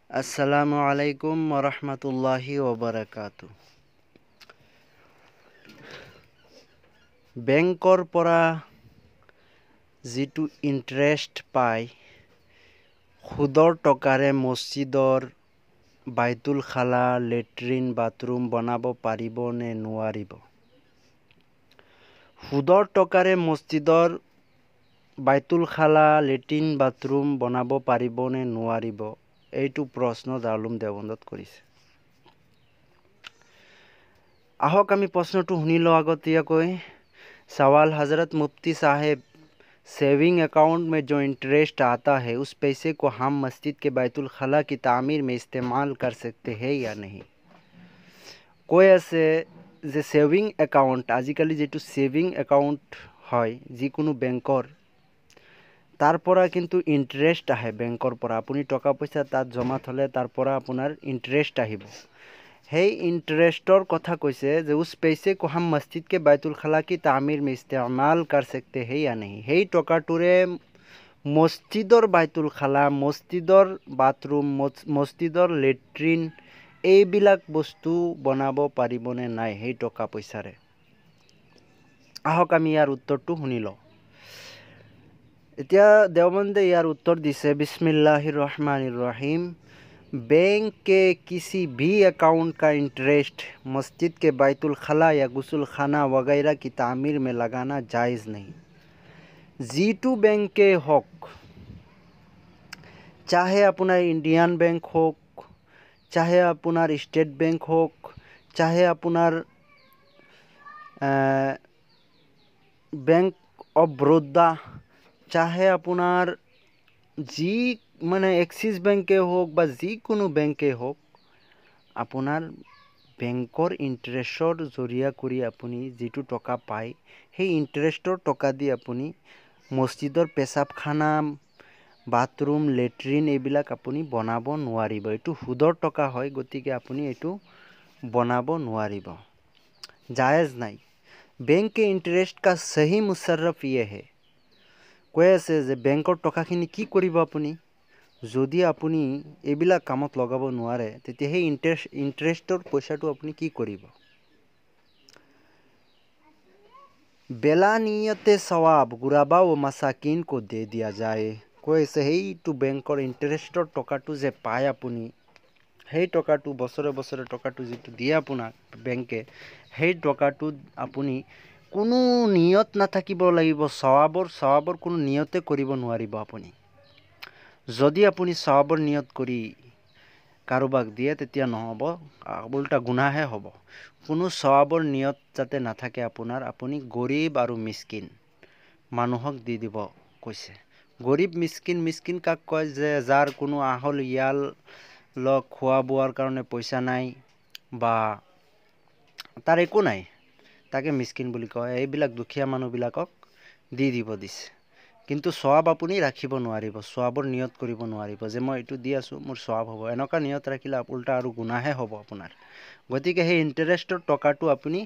আসসালামু আলাইকুম ওৰহমতুল্লাহি ওবাৰাকাতু। বেংকৰ পৰা যিটো ইণ্টাৰেষ্ট পায়, সুদৰ টকাৰে মছজিদৰ বাইতুল খালা, লেট্ৰিন, বাথৰুম বনাব পাৰিব নে নোৱাৰিব? সুদৰ টকাৰে মছজিদৰ বাইতুল খালা, লেট্ৰিন, বাথৰুম বনাব পাৰিব নে নোৱাৰিব? এইটো প্ৰশ্ন দাৰুল দেওবন্দত কৰিছে। আহক আমি প্ৰশ্নটো শুনি লওঁ আগতীয়াকৈ। सवाल हज़रत मुफ्ती साहब, सेविंग अकाउंट में जो इंटरेस्ट आता है उस पैसे को हम मस्जिद के बैतुल खला की तामीर में इस्तेमाल कर सकते हैं या नहीं? কৈ আছে যে সেভিং একাউণ্ট, আজিকালি যেটো সেভিং একাউণ্ট হয় যিকোনো বেংকৰ, তাৰ পৰা কিন্তু ইণ্টাৰেষ্ট আহে। বেংকৰ পৰা আপুনি টকা পইচা তাত জমা থলে তাৰ পৰা আপোনাৰ ইণ্টাৰেষ্ট আহিব। সেই इंटरेस्टर कथा कैसे जे उस पैसे को हम मस्जिद के बैतुल खला की तामीर में इस्तेमाल कर सकते हैं या नहीं? সেই টকাটোৰে মসজিদৰ বাইতুল খালা, মসজিদৰ বাথৰুম, মসজিদৰ লেট্ৰিন এইবিলাক বস্তু বনাব পাৰিবনে নাই সেই টকা পইচাৰে? আহক আমি ইয়াৰ উত্তৰটো শুনি লওঁ। এতিয়া দেওবন্দে ইয়াৰ উত্তৰ দিছে, বিসমিল্লাহিৰ ৰহমানিৰ ৰহিম। बैंक के किसी भी अकाउंट का इंटरेस्ट मस्जिद के बैतुल खला या गुसल खाना वगैरह की तामीर में लगाना जायज़ नहीं। जीटू बैंक के होक, चाहे अपना इंडियन बैंक होक, चाहे अपना स्टेट बैंक होक, चाहे अपना बैंक ऑफ बड़ौदा, चाहे अपना जी মানে এক্সিছ বেংকে হোক বা যিকোনো বেংকে হোক, আপোনাৰ বেংকৰ ইণ্টাৰেষ্টৰ জৰিয়া কৰি আপুনি যিটো টকা পায়, সেই ইণ্টাৰেষ্টৰ টকা দি আপুনি মছজিদৰ পেচাবখানা, বাথৰুম, লেট্ৰিন এইবিলাক আপুনি বনাব নোৱাৰিব। এইটো সুদৰ টকা হয়, গতিকে আপুনি এইটো বনাব নোৱাৰিব, জায়েজ নাই। বেংক কে ইণ্টাৰেষ্ট কা সহি মুছাৰ্ৰফ ইয়ে হে। কৈ আছে যে বেংকৰ টকাখিনি কি কৰিব আপুনি? যদি আপুনি এইবিলাক কামত লগাব নোৱাৰে, তেতিয়া সেই ইণ্টাৰেষ্টৰ পইচাটো আপুনি কি কৰিব? বেলা নিয়তে সৱাব গুৰাবা ও মাসাকিন কো দে দিয়া যায়। কৈ আছে সেইটো বেংকৰ ইণ্টাৰেষ্টৰ টকাটো যে পায় আপুনি, সেই টকাটো বছৰে বছৰে টকাটো যিটো দিয়ে আপোনাক বেংকে, সেই টকাটোত আপুনি কোনো নিয়ত নাথাকিব লাগিব। সৱাবৰ কোনো নিয়তে কৰিব নোৱাৰিব আপুনি। যদি আপুনি সৱাবৰ নিয়ত কৰি কাৰোবাক দিয়ে তেতিয়া নহ'ব, উল্টা গুনাহে হ'ব। কোনো সৱাবৰ নিয়ত যাতে নাথাকে আপোনাৰ, আপুনি গৰীব আৰু মিসকিন মানুহক দি দিব কৈছে। গৰীব মিসকিন কাক কয়? যে যাৰ কোনো আহল ইয়াল খোৱা বোৱাৰ কাৰণে পইচা নাই বা তাৰ একো নাই, তাকে মিসকিন বুলি কয়। এইবিলাক দুখীয়া মানুহবিলাকক দি দিব দিছে। কিন্তু সৱাব আপুনি ৰাখিব নোৱাৰিব, সৱাবৰ নিয়ত কৰিব নোৱাৰিব যে মই এইটো দি আছোঁ, মোৰ সৱাব হ'ব। এনেকুৱা নিয়ত ৰাখিলে উল্টা আৰু গুনাহে হ'ব আপোনাৰ। গতিকে সেই ইণ্টাৰেষ্টৰ টকাটো আপুনি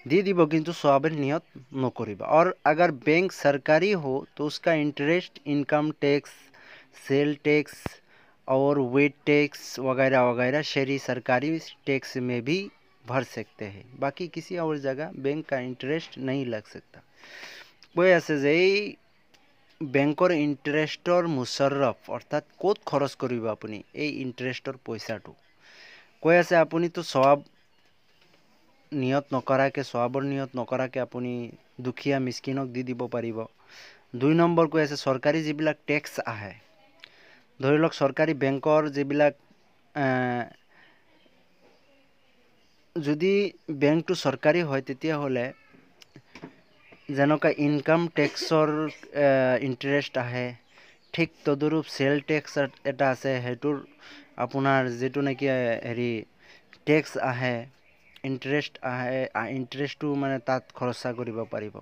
দি দিব, কিন্তু সৱাবৰ নিয়ত নকৰিব। और अगर बैंक सरकारी हो तो उसका interest income tax, sale tax और वेट टैक्स वगैरह वगैरह शहरी सरकारी टैक्स में भी भर सकते हैं। बाकी किसी और जगह बैंक का इंटरेस्ट नहीं लग सकता। কৈ আছে যে এই বেংকৰ ইণ্টাৰেষ্টৰ মুছাৰ্ৰফ অৰ্থাৎ ক'ত খৰচ কৰিব আপুনি এই ইণ্টাৰেষ্টৰ পইচাটো? কৈ আছে আপুনিতো সৱাব নিয়ত নকৰাকৈ, সৱাবৰ নিয়ত নকৰাকৈ আপুনি দুখীয়া মিসকিনক দি দিব পাৰিব। 2 নম্বৰ কৈ আছে চৰকাৰী যিবিলাক টেক্স আহে, ধৰি লওক চৰকাৰী বেংকৰ যিবিলাক, যদি বেংকটো চৰকাৰী হয় তেতিয়াহ'লে যেনেকুৱা ইনকাম টেক্সৰ ইণ্টাৰেষ্ট আহে, ঠিক তদুৰূপ চেল টেক্স এটা আছে, সেইটোৰ আপোনাৰ যিটো নেকি টেক্স আহে, ইণ্টাৰেষ্ট আহে, ইণ্টাৰেষ্টটো মানে তাত খৰচা কৰিব পাৰিব।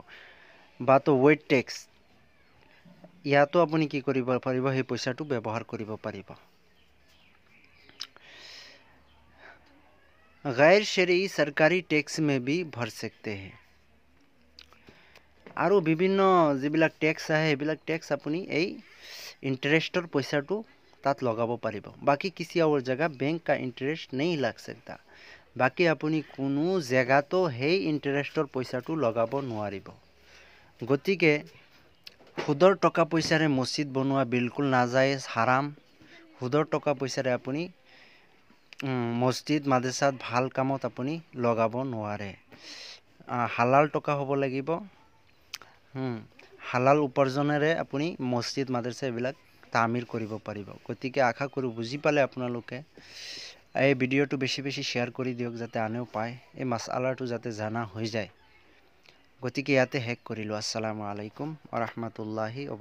বা তো ৱেট টেক্স, ইয়াতো আপুনি কি কৰিব পাৰিব? সেই পইচাটো ব্যৱহাৰ কৰিব পাৰিব। गैर शरई सरकारी टैक्स में भी भर सकते हैं। আৰু বিভিন্ন যিবিলাক টেক্স আহে সেইবিলাক টেক্স আপুনি এই ইণ্টাৰেষ্টৰ পইচাটো তাত লগাব পাৰিব বাকি किसी और जगह बैंक का इंटरेस्ट नहीं लग सकता বাকি আপুনি কোনো জেগাতো সেই ইন্টাৰেষ্টৰ পইচাটো লগাব নোৱাৰিব গতিকে সুদৰ টকা পইচাৰে মছজিদ বনোৱা বিলকুল নাজায়েজ হাৰাম সুদৰ টকা পইচাৰে আপুনি মছজিদ মাদ্ৰাসাত ভাল কামত আপুনি লগাব নোৱাৰে হালাল টকা হ'ব লাগিব হালাল উপাৰ্জনেৰে আপুনি মছজিদ মাদ্ৰাসা এইবিলাক তামিৰ কৰিব পাৰিব গতিকে আশা কৰো বুজি পালে আপোনালোকে এই ভিডিওটো বেছি বেছি শেয়াৰ কৰি দিয়ক যাতে আনেও পায় এই মাসআলাটো যাতে জানা হৈ যায় গতিকে ইয়াতে হেক কৰিলো আসসালামু আলাইকুম ওয়া ৰাহমাতুল্লাহি ওয়া